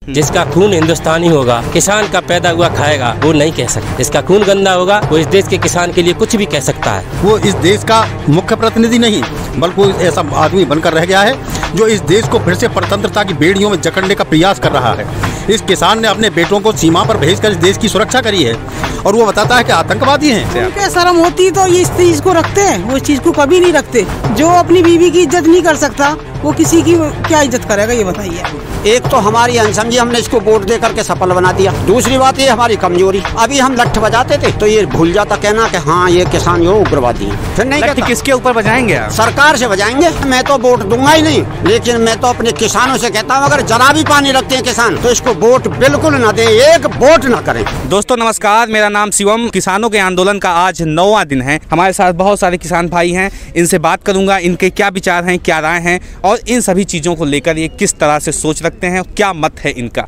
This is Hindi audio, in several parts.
जिसका खून हिंदुस्तानी होगा, किसान का पैदा हुआ खाएगा, वो नहीं कह सकता। जिसका खून गंदा होगा वो इस देश के किसान के लिए कुछ भी कह सकता है। वो इस देश का मुख्य प्रतिनिधि नहीं, बल्कि वो ऐसा आदमी बनकर रह गया है जो इस देश को फिर से परतंत्रता की बेड़ियों में जकड़ने का प्रयास कर रहा है। इस किसान ने अपने बेटों को सीमा पर भेजकर इस देश की सुरक्षा करी है और वो बताता है कि आतंकवादी हैं। उनके शर्म होती तो ये इस चीज को रखते हैं, वो इस चीज को कभी नहीं रखते। जो अपनी बीवी की इज्जत नहीं कर सकता वो किसी की क्या इज्जत करेगा, ये बताइए। एक तो हमारी अनसमझी, हमने इसको वोट दे करके सफल बना दिया। दूसरी बात ये हमारी कमजोरी, अभी हम लठ बजाते थे तो ये भूल जाता कहना कि हाँ ये किसान जो उग्रवादी है। फिर नहीं कहता। किसके ऊपर बजाएंगे आप? सरकार से बजाएंगे। मैं तो वोट दूंगा ही नहीं, लेकिन मैं तो अपने किसानों से कहता हूँ अगर जरा भी पानी रखते हैं किसान तो इसको वोट बिल्कुल न दें, एक वोट न करें। दोस्तों नमस्कार, मेरा नाम शिवम। किसानों के आंदोलन का आज 9वां दिन है। हमारे साथ बहुत सारे किसान भाई हैं, इनसे बात करूंगा, इनके क्या विचार हैं, क्या राय हैं और इन सभी चीज़ों को लेकर ये किस तरह से सोच रखते हैं, क्या मत है इनका।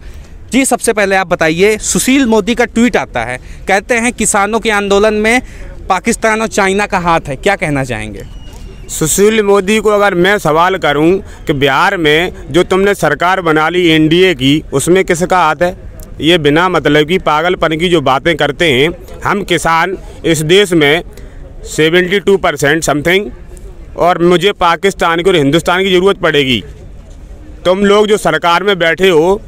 जी सबसे पहले आप बताइए, सुशील मोदी का ट्वीट आता है, कहते हैं किसानों के आंदोलन में पाकिस्तान और चाइना का हाथ है, क्या कहना चाहेंगे? सुशील मोदी को अगर मैं सवाल करूं कि बिहार में जो तुमने सरकार बना ली एनडीए की, उसमें किसका हाथ है? ये बिना मतलब की पागलपन की जो बातें करते हैं। हम किसान इस देश में 72% समथिंग, और मुझे पाकिस्तान की और हिंदुस्तान की ज़रूरत पड़ेगी। तुम लोग जो सरकार में बैठे हो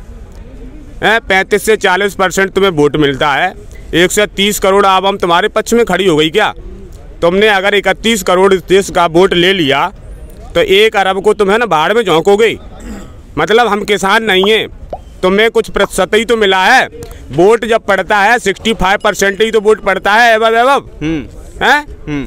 35 से 40% तुम्हें वोट मिलता है। 130 करोड़ आवाम तुम्हारे पक्ष में खड़ी हो गई क्या? तुमने अगर 31 करोड़ देश का वोट ले लिया तो 1 अरब को तुम है ना भाड़ में झोंकोगे। मतलब हम किसान नहीं हैं, तुम्हें कुछ प्रतिशत ही तो मिला है। वोट जब पड़ता है 65% ही तो वोट पड़ता है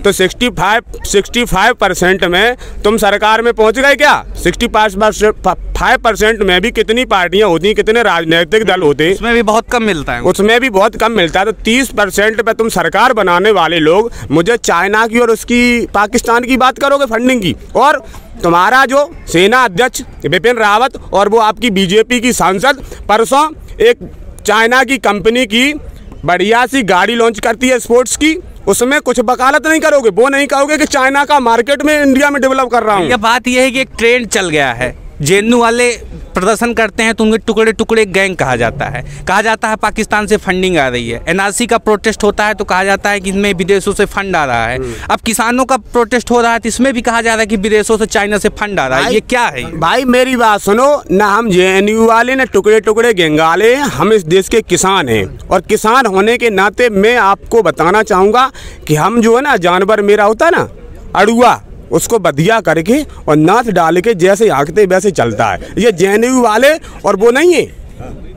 तो 65% में तुम सरकार में पहुंच गए क्या? 65% में भी कितनी पार्टियां होती, कितने राजनीतिक दल होते, उसमें भी बहुत कम मिलता है। उसमें भी बहुत कम मिलता है। तो 30% पे तुम सरकार बनाने वाले लोग मुझे चाइना की और उसकी पाकिस्तान की बात करोगे फंडिंग की, और तुम्हारा जो सेना अध्यक्ष बिपिन रावत और वो आपकी बीजेपी की सांसद परसों एक चाइना की कंपनी की बढ़िया सी गाड़ी लॉन्च करती है स्पोर्ट्स की, उसमें कुछ वकालत नहीं करोगे, वो नहीं कहोगे कि चाइना का मार्केट में इंडिया में डेवलप कर रहा हूँ। ये बात यह है कि एक ट्रेंड चल गया है, जेएनयू वाले प्रदर्शन करते हैं तो उनके टुकड़े टुकड़े गैंग कहा जाता है पाकिस्तान से फंडिंग आ रही है। एनआरसी का प्रोटेस्ट होता है तो कहा जाता है कि इनमें विदेशों से फंड आ रहा है। अब किसानों का प्रोटेस्ट हो रहा है तो इसमें भी कहा जा रहा है कि विदेशों से, चाइना से फंड आ रहा है। ये क्या है भाई? मेरी बात सुनो ना, हम जेएनयू वाले न टुकड़े टुकड़े गैंग वाले, हम इस देश के किसान हैं और किसान होने के नाते मैं आपको बताना चाहूँगा कि हम जो है ना, जानवर मेरा होता है ना अड़ुआ, उसको बधिया करके और नाथ डाल के जैसे हाँकते वैसे चलता है। ये जेएनयू वाले और वो नहीं है।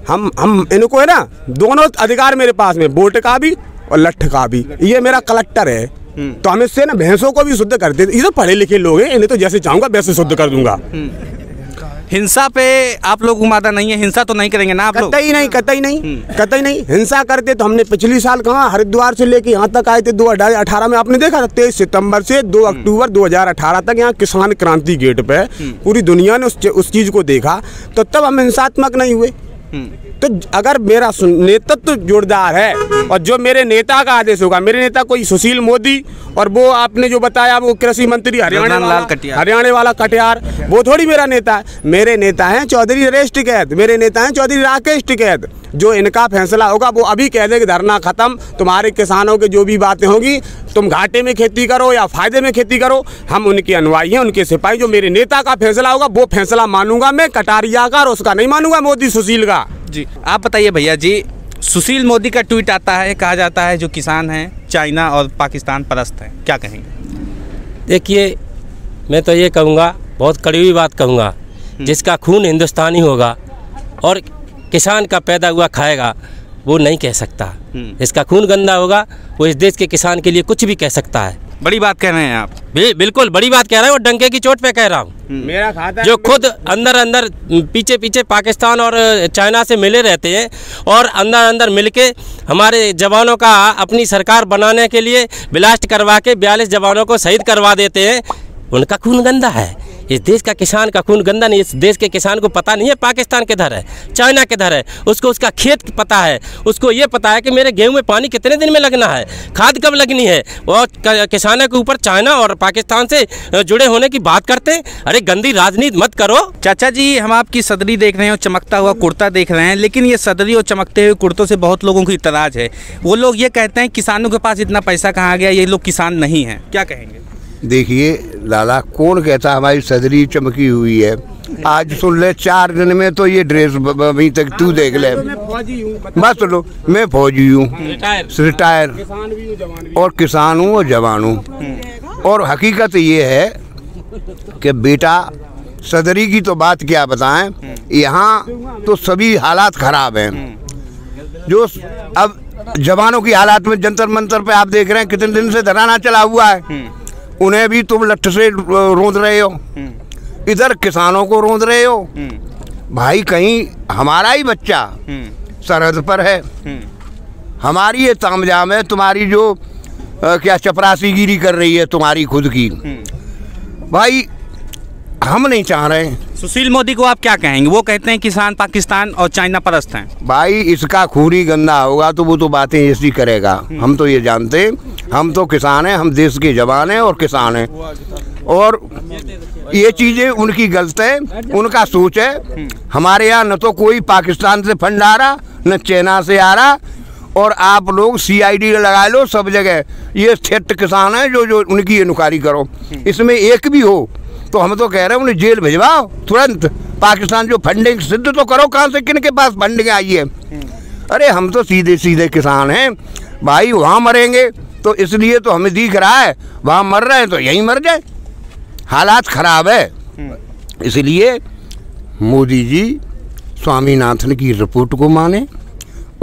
हम इनको है ना, दोनों अधिकार मेरे पास में, वोट का भी और लठ का भी। ये मेरा कलेक्टर है तो हम इससे ना भैंसों को भी शुद्ध कर देते। ये तो पढ़े लिखे लोग हैं, इन्हें तो जैसे चाहूँगा वैसे शुद्ध कर दूंगा। हिंसा पे आप लोग उम्मीद नहीं है? हिंसा तो नहीं करेंगे ना आप लोग? कतई नहीं। हिंसा करते तो हमने पिछली साल कहाँ हरिद्वार से लेके यहाँ तक आए थे 2018 में, आपने देखा था 23 सितंबर से 2 अक्टूबर 2018 तक यहाँ किसान क्रांति गेट पे पूरी दुनिया ने उस चीज को देखा, तो तब हम हिंसात्मक नहीं हुए। तो अगर मेरा नेतृत्व जोरदार है और जो मेरे नेता का आदेश होगा, मेरे नेता कोई सुशील मोदी और वो आपने जो बताया वो कृषि मंत्री हरियाणा वाला कटियार, वो थोड़ी मेरा नेता है। मेरे नेता हैं चौधरी नरेश टिकैत, मेरे नेता हैं चौधरी राकेश टिकैत। जो इनका फैसला होगा वो अभी कह देंगे धरना खत्म, तुम्हारे किसानों की जो भी बातें होंगी, तुम घाटे में खेती करो या फायदे में खेती करो, हम उनके अनुयायी हैं, उनके सिपाही। जो मेरे नेता का फैसला होगा वो फैसला मानूंगा मैं, कटारिया का, और उसका नहीं मानूंगा मोदी सुशील का। जी आप बताइए भैया जी, सुशील मोदी का ट्वीट आता है, कहा जाता है जो किसान हैं चाइना और पाकिस्तान परस्त हैं, क्या कहेंगे? देखिए मैं तो ये कहूँगा, बहुत कड़वी बात कहूँगा, जिसका खून हिंदुस्तानी होगा और किसान का पैदा हुआ खाएगा, वो नहीं कह सकता। इसका खून गंदा होगा वो इस देश के किसान के लिए कुछ भी कह सकता है। बड़ी बात कह रहे हैं आप? बिल्कुल बड़ी बात कह रहे हैं, और डंके की चोट पे कह रहा हूँ। मेरा खाता जो खुद अंदर पीछे पाकिस्तान और चाइना से मिले रहते हैं और अंदर मिलके हमारे जवानों का अपनी सरकार बनाने के लिए ब्लास्ट करवा के 42 जवानों को शहीद करवा देते हैं, उनका खून गंदा है। इस देश का किसान का खून गंदा नहीं। इस देश के किसान को पता नहीं है पाकिस्तान किधर है, चाइना किधर है। उसको उसका खेत पता है, उसको ये पता है कि मेरे गेहूं में पानी कितने दिन में लगना है, खाद कब लगनी है। और किसानों के ऊपर चाइना और पाकिस्तान से जुड़े होने की बात करते हैं। अरे गंदी राजनीति मत करो। चाचा जी, हम आपकी सदरी देख रहे हैं और चमकता हुआ कुर्ता देख रहे हैं, लेकिन ये सदरी और चमकते हुए कुर्तों से बहुत लोगों की इतराज है। वो लोग ये कहते हैं किसानों के पास इतना पैसा कहाँ गया, ये लोग किसान नहीं हैं। क्या कहेंगे? देखिए लाला, कौन कहता हमारी सदरी चमकी हुई है? आज सुन ले, 4 दिन में तो ये ड्रेस अभी तक तू देख ले। बस लो, मैं फौजी हूँ, रिटायर, और किसान हूँ और जवान हूँ। और हकीकत ये है कि बेटा सदरी की तो बात क्या बताएं, यहाँ तो सभी हालात खराब हैं। जो अब जवानों की हालात में जंतर मंतर पे आप देख रहे हैं कितने दिन से धरना चला हुआ है, उन्हें भी तुम लठ से रोंद रहे हो, इधर किसानों को रोंद रहे हो। भाई कहीं हमारा ही बच्चा सरहद पर है, हमारी ये तामझाम है, तुम्हारी जो क्या चपरासीगिरी कर रही है तुम्हारी खुद की। भाई हम नहीं चाह रहे। सुशील मोदी को आप क्या कहेंगे? वो कहते हैं किसान पाकिस्तान और चाइना परस्त हैं। भाई इसका खून ही गंदा होगा तो वो तो बातें ऐसी करेगा। हम तो ये जानते हैं, हम तो किसान हैं, हम देश के जवान हैं और किसान हैं। और ये चीज़ें उनकी गलत है, उनका सोच है। हमारे यहाँ न तो कोई पाकिस्तान से फंड आ रहा, न चाइना से आ रहा। और आप लोग CID लगा लो सब जगह, ये ठेठ किसान हैं जो उनकी नुकारी करो। इसमें एक भी हो तो हम तो कह रहे हैं उन्हें जेल भिजवाओ तुरंत। पाकिस्तान जो फंडिंग सिद्ध तो करो, कहाँ से किन के पास फंडिंग आई है। अरे हम तो सीधे सीधे किसान हैं भाई, वहाँ मरेंगे तो इसलिए तो हमें दिख रहा है, वहाँ मर रहे हैं तो यहीं मर जाए। हालात खराब है, इसलिए मोदी जी स्वामीनाथन की रिपोर्ट को माने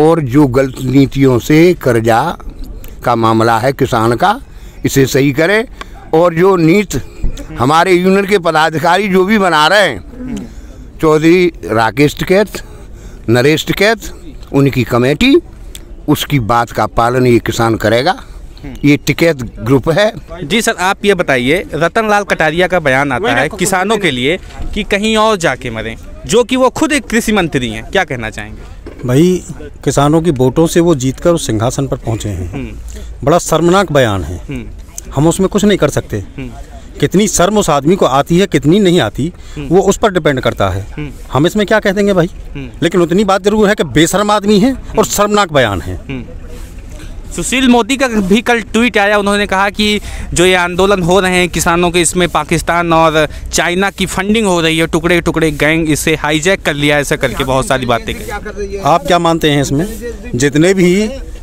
और जो गलत नीतियों से कर्जा का मामला है किसान का, इसे सही करें। और जो नीति हमारे यूनियन के पदाधिकारी जो भी बना रहे हैं, चौधरी राकेश टिकैत, नरेश टिकैत, उनकी कमेटी, उसकी बात का पालन ये किसान करेगा। ये टिकैत ग्रुप है। जी सर, आप ये बताइए, रतन लाल कटारिया का बयान आता है किसानों के लिए कि कहीं और जाके मरें, जो कि वो खुद एक कृषि मंत्री हैं। क्या कहना चाहेंगे? भाई किसानों की वोटों से वो जीतकर उस सिंहासन पर पहुंचे हैं। बड़ा शर्मनाक बयान है, हम उसमें कुछ नहीं कर सकते। कितनी शर्म उस आदमी को आती है, कितनी नहीं आती, वो उस पर डिपेंड करता है। हम इसमें क्या कह देंगे भाई, लेकिन उतनी बात जरूर है कि बेशर्म आदमी है और शर्मनाक बयान है। सुशील मोदी का भी कल ट्वीट आया, उन्होंने कहा कि जो ये आंदोलन हो रहे हैं किसानों के, इसमें पाकिस्तान और चाइना की फंडिंग हो रही है, टुकड़े टुकड़े गैंग इसे हाईजैक कर लिया, ऐसा करके बहुत सारी बातें कही। आप क्या मानते हैं इसमें? जितने भी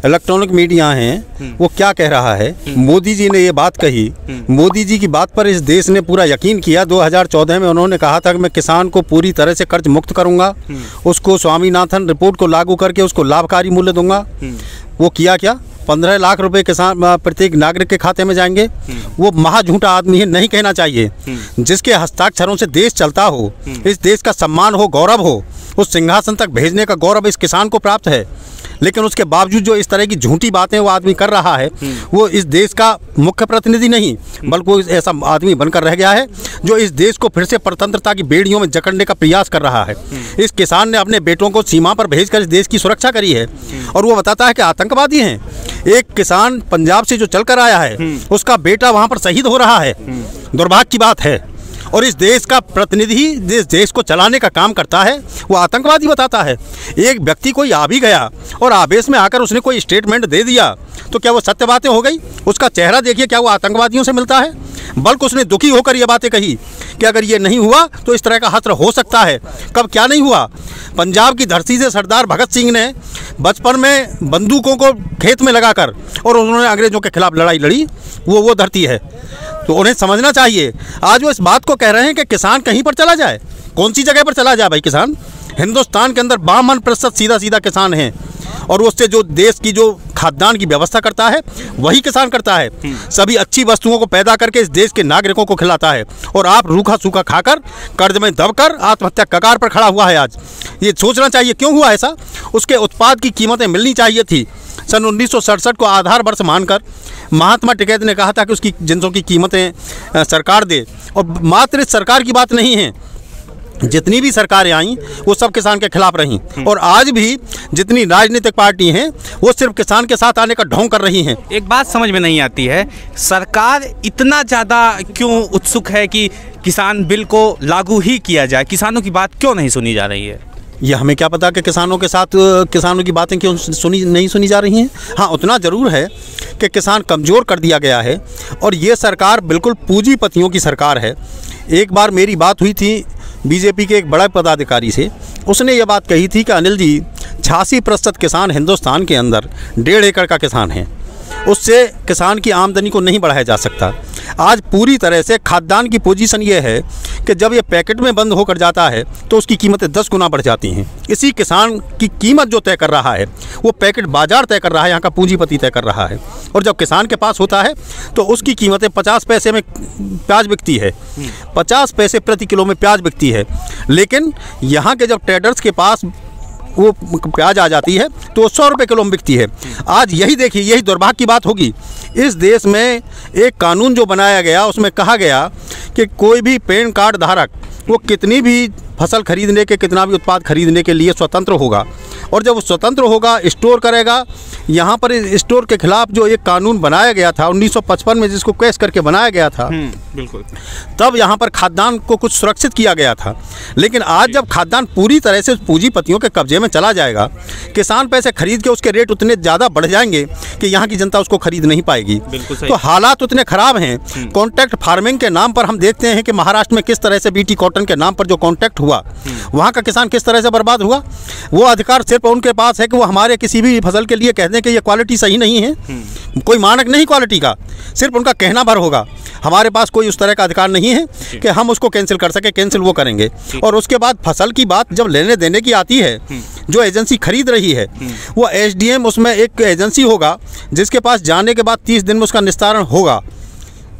इलेक्ट्रॉनिक मीडिया हैं वो क्या कह रहा है? मोदी जी ने ये बात कही, मोदी जी की बात पर इस देश ने पूरा यकीन किया। 2014 में उन्होंने कहा था कि मैं किसान को पूरी तरह से कर्ज मुक्त करूंगा, उसको स्वामीनाथन रिपोर्ट को लागू करके उसको लाभकारी मूल्य दूंगा। वो किया क्या? 15 लाख रुपए किसान प्रत्येक नागरिक के खाते में जाएंगे। वो महा झूठा आदमी है, नहीं कहना चाहिए। जिसके हस्ताक्षरों से देश चलता हो, इस देश का सम्मान हो, गौरव हो, उस सिंहासन तक भेजने का गौरव इस किसान को प्राप्त है। लेकिन उसके बावजूद जो इस तरह की झूठी बातें वो आदमी कर रहा है, वो इस देश का मुख्य प्रतिनिधि नहीं बल्कि वो ऐसा आदमी बनकर रह गया है जो इस देश को फिर से परतंत्रता की बेड़ियों में जकड़ने का प्रयास कर रहा है। इस किसान ने अपने बेटों को सीमा पर भेजकर इस देश की सुरक्षा करी है और वो बताता है कि आतंकवादी हैं। एक किसान पंजाब से जो चल कर आया है, उसका बेटा वहाँ पर शहीद हो रहा है। दुर्भाग्य की बात है। और इस देश का प्रतिनिधि इस देश को चलाने का काम करता है, वो आतंकवादी बताता है। एक व्यक्ति कोई आ भी गया और आवेश में आकर उसने कोई स्टेटमेंट दे दिया तो क्या वो सत्य बातें हो गई? उसका चेहरा देखिए, क्या वो आतंकवादियों से मिलता है? बल्कि उसने दुखी होकर ये बातें कही कि अगर ये नहीं हुआ तो इस तरह का हश्र हो सकता है। कब क्या नहीं हुआ? पंजाब की धरती से सरदार भगत सिंह ने बचपन में बंदूकों को खेत में लगाकर और उन्होंने अंग्रेजों के खिलाफ लड़ाई लड़ी, वो धरती है। तो उन्हें समझना चाहिए। आज वो इस बात को कह रहे हैं कि किसान कहीं पर चला जाए। कौन सी जगह पर चला जाए भाई किसान? हिंदुस्तान के अंदर 52% सीधा किसान हैं और उससे जो देश की जो खाद्यान्न की व्यवस्था करता है वही किसान करता है। सभी अच्छी वस्तुओं को पैदा करके इस देश के नागरिकों को खिलाता है और आप रूखा सूखा खाकर कर्ज में दबकर आत्महत्या कगार पर खड़ा हुआ है। आज ये सोचना चाहिए क्यों हुआ ऐसा। उसके उत्पाद की कीमतें मिलनी चाहिए थी। सन 1967 को आधार वर्ष मानकर महात्मा टिकैत ने कहा था कि उसकी जिनसों की कीमतें सरकार दे। और मात्र इस सरकार की बात नहीं है, जितनी भी सरकारें आईं वो सब किसान के खिलाफ रहीं। और आज भी जितनी राजनीतिक पार्टी हैं वो सिर्फ किसान के साथ आने का ढोंग कर रही हैं। एक बात समझ में नहीं आती है, सरकार इतना ज़्यादा क्यों उत्सुक है कि किसान बिल को लागू ही किया जाए? किसानों की बात क्यों नहीं सुनी जा रही है? यह हमें क्या पता कि किसानों के साथ किसानों की बातें क्यों नहीं सुनी जा रही हैं। हाँ, उतना ज़रूर है कि किसान कमज़ोर कर दिया गया है और ये सरकार बिल्कुल पूंजीपतियों की सरकार है। एक बार मेरी बात हुई थी बीजेपी के एक बड़े पदाधिकारी से, उसने ये बात कही थी कि अनिल जी 86% किसान हिंदुस्तान के अंदर 1.5 एकड़ का किसान है, उससे किसान की आमदनी को नहीं बढ़ाया जा सकता। आज पूरी तरह से खाद्यान्न की पोजीशन ये है कि जब ये पैकेट में बंद होकर जाता है तो उसकी कीमतें 10 गुना बढ़ जाती हैं। इसी किसान की कीमत जो तय कर रहा है वो पैकेट बाजार तय कर रहा है, यहाँ का पूंजीपति तय कर रहा है। और जब किसान के पास होता है तो उसकी कीमतें 50 पैसे में प्याज बिकती है, 50 पैसे प्रति किलो में प्याज बिकती है। लेकिन यहाँ के जब ट्रेडर्स के पास वो प्याज आ जाती है तो 100 रुपये किलो में बिकती है। आज यही देखिए, यही दुर्भाग्य की बात होगी। इस देश में एक कानून जो बनाया गया उसमें कहा गया कि कोई भी पैन कार्ड धारक वो कितनी भी फसल खरीदने के, कितना भी उत्पाद खरीदने के लिए स्वतंत्र होगा। और जब वो स्वतंत्र होगा, स्टोर करेगा। यहाँ पर इस स्टोर के खिलाफ जो एक कानून बनाया गया था 1955 में, जिसको कैश करके बनाया गया था, बिल्कुल, तब यहाँ पर खाद्यान्न को कुछ सुरक्षित किया गया था। लेकिन आज जब खाद्यान्न पूरी तरह से पूंजीपतियों के कब्जे में चला जाएगा, किसान पैसे खरीद के उसके रेट उतने ज़्यादा बढ़ जाएंगे कि यहाँ की जनता उसको खरीद नहीं पाएगी। तो हालात उतने ख़राब हैं। कॉन्ट्रैक्ट फार्मिंग के नाम पर हम देखते हैं कि महाराष्ट्र में किस तरह से बीटी कॉटन के नाम पर जो कॉन्ट्रैक्ट हुआ, वहाँ का किसान किस तरह से बर्बाद हुआ। वो अधिकार सिर्फ उनके पास है कि वो हमारे किसी भी फसल के लिए कह दें कि ये क्वालिटी सही नहीं है, कोई मानक नहीं क्वालिटी का, सिर्फ उनका कहना भर होगा। हमारे पास कोई उस तरह का अधिकार नहीं है कि हम उसको कैंसिल कर सके। कैंसिल वो करेंगे। और उसके बाद फसल की बात जब लेने देने की आती है, जो एजेंसी खरीद रही है वो एसडीएम, उसमें एक एजेंसी होगा जिसके पास जाने के बाद 30 दिन में उसका निस्तारण होगा।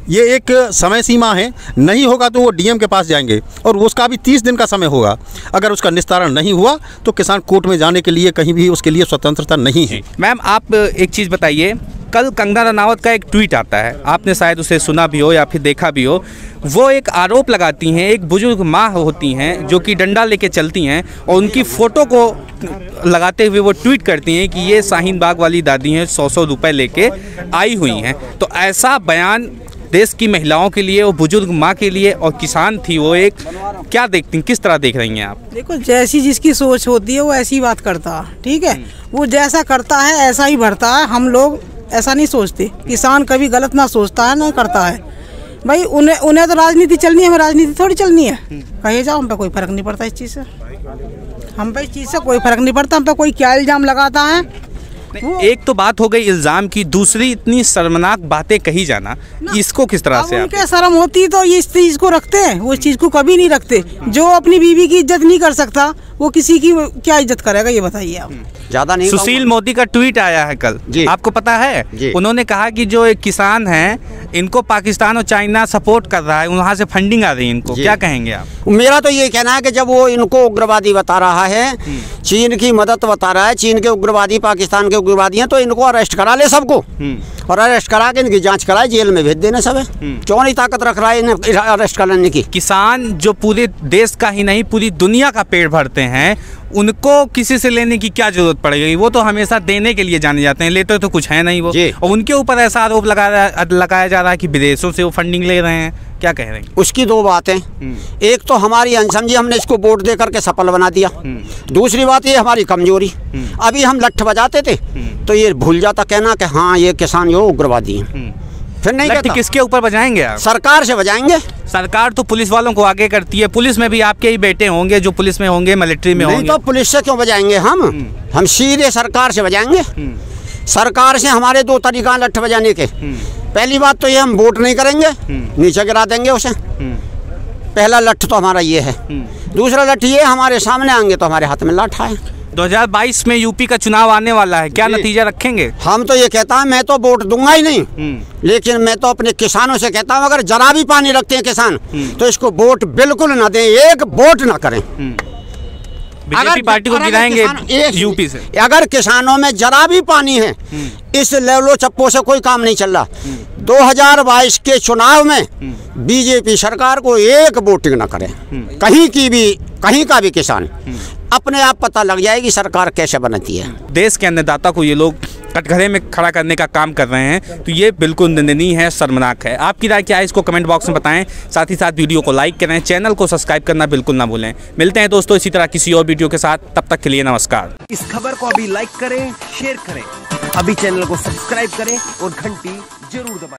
ये एक समय सीमा है, नहीं होगा तो वो डीएम के पास जाएंगे और उसका भी 30 दिन का समय होगा। अगर उसका निस्तारण नहीं हुआ तो किसान कोर्ट में जाने के लिए कहीं भी उसके लिए स्वतंत्रता नहीं है। मैम, आप एक चीज़ बताइए, कल कंगना रनावत का एक ट्वीट आता है, आपने शायद उसे सुना भी हो या फिर देखा भी हो। वो एक आरोप लगाती हैं, एक बुजुर्ग माँ होती हैं जो कि डंडा लेके चलती हैं और उनकी फ़ोटो को लगाते हुए वो ट्वीट करती हैं कि ये शाहीन बाग वाली दादी हैं, 100 रुपये लेके आई हुई हैं। तो ऐसा बयान देश की महिलाओं के लिए, वो बुजुर्ग माँ के लिए, और किसान थी वो, एक क्या देखती हैं, किस तरह देख रही हैं आप? देखो, जैसी जिसकी सोच होती है वो ऐसी बात करता है, ठीक है। वो जैसा करता है ऐसा ही भरता है। हम लोग ऐसा नहीं सोचते, किसान कभी गलत ना सोचता है ना करता है। भाई उन्हें तो राजनीति चलनी है, हमें राजनीति थोड़ी चलनी है। कहे जाओ, हम पे कोई फर्क नहीं पड़ता इस चीज़ से, हम पे इस चीज़ से कोई फर्क नहीं पड़ता। हम पे कोई क्या इल्ज़ाम लगाता है। एक तो बात हो गई इल्ज़ाम की, दूसरी इतनी शर्मनाक बातें कही जाना, इसको किस तरह से? उनके शर्म होती तो ये इस चीज़ को रखते हैं, वो इस चीज़ को कभी नहीं रखते। जो अपनी बीवी की इज्जत नहीं कर सकता वो किसी की क्या इज्जत करेगा, ये बताइए आप। ज़्यादा नहीं। सुशील मोदी का ट्वीट आया है कल, आपको पता है? उन्होंने कहा कि जो एक किसान हैं इनको पाकिस्तान और चाइना सपोर्ट कर रहा है, वहाँ से फंडिंग आ रही है इनको, क्या कहेंगे आप? मेरा तो ये कहना है कि जब वो इनको उग्रवादी बता रहा है, चीन की मदद बता रहा है, चीन के उग्रवादी पाकिस्तान के उग्रवादी हैं, तो इनको अरेस्ट करा ले सबको, और अरेस्ट करा के इनकी जांच कराए, जेल में भेज देने सब है। क्यों नहीं ताकत रख रहा है इन्हें अरेस्ट कराने की? किसान जो पूरे देश का ही नहीं पूरी दुनिया का पेट भरते हैं, उनको किसी से लेने की क्या जरूरत पड़ेगी? वो तो हमेशा देने के लिए जाने जाते हैं, लेते तो कुछ है नहीं वो। और उनके ऊपर ऐसा आरोप लगाया जा रहा है कि विदेशों से वो फंडिंग ले रहे हैं, क्या कह रहे हैं? उसकी दो बातें, एक तो हमारी अनसमझी, हमने इसको वोट दे करके सफल बना दिया। दूसरी बात ये हमारी कमजोरी, अभी हम लठ बजाते थे तो ये भूल जाता कहना कि हाँ ये किसान जो उग्रवादी हैं। फिर नहीं कहता। किसके ऊपर बजाएंगे आप? सरकार से बजाएंगे। सरकार तो पुलिस वालों को आगे करती है, पुलिस में भी आपके ही बेटे होंगे जो पुलिस में होंगे, मिलिट्री में होंगे। तो पुलिस से क्यों बजाएंगे हम सीधे सरकार से बजाएंगे। सरकार से हमारे दो तरीका लठ बजाने के। पहली बात तो ये हम वोट नहीं करेंगे, नीचे गिरा देंगे उसे, पहला लठ तो हमारा ये है। दूसरा लठ ये, हमारे सामने आएंगे तो हमारे हाथ में लाठा है। 2022 में यूपी का चुनाव आने वाला है, क्या नतीजा रखेंगे? हम तो ये कहता है, मैं तो वोट दूंगा ही नहीं, लेकिन मैं तो अपने किसानों से कहता हूँ अगर जरा भी पानी रखते हैं किसान तो इसको वोट बिल्कुल ना दें, एक वोट ना करें। बीजेपी पार्टी को गिराएंगे यूपी से। अगर किसानों में जरा भी पानी है, इस लेवलो चप्पो से कोई काम नहीं चल रहा। 2022 के चुनाव में बीजेपी सरकार को एक वोटिंग न करे, कहीं का भी किसान, अपने आप पता लग जाएगी सरकार कैसे बनती है। देश के अन्नदाता को ये लोग कटघरे में खड़ा करने का काम कर रहे हैं, तो ये बिल्कुल निंदनीय है, शर्मनाक है। आपकी राय क्या है इसको कमेंट बॉक्स में बताएं। साथ ही साथ वीडियो को लाइक करें, चैनल को सब्सक्राइब करना बिल्कुल ना भूलें। मिलते हैं दोस्तों इसी तरह किसी और वीडियो के साथ, तब तक के लिए नमस्कार। इस खबर को अभी लाइक करें, शेयर करें, अभी चैनल को सब्सक्राइब करें और घंटी जरूर दबाएं।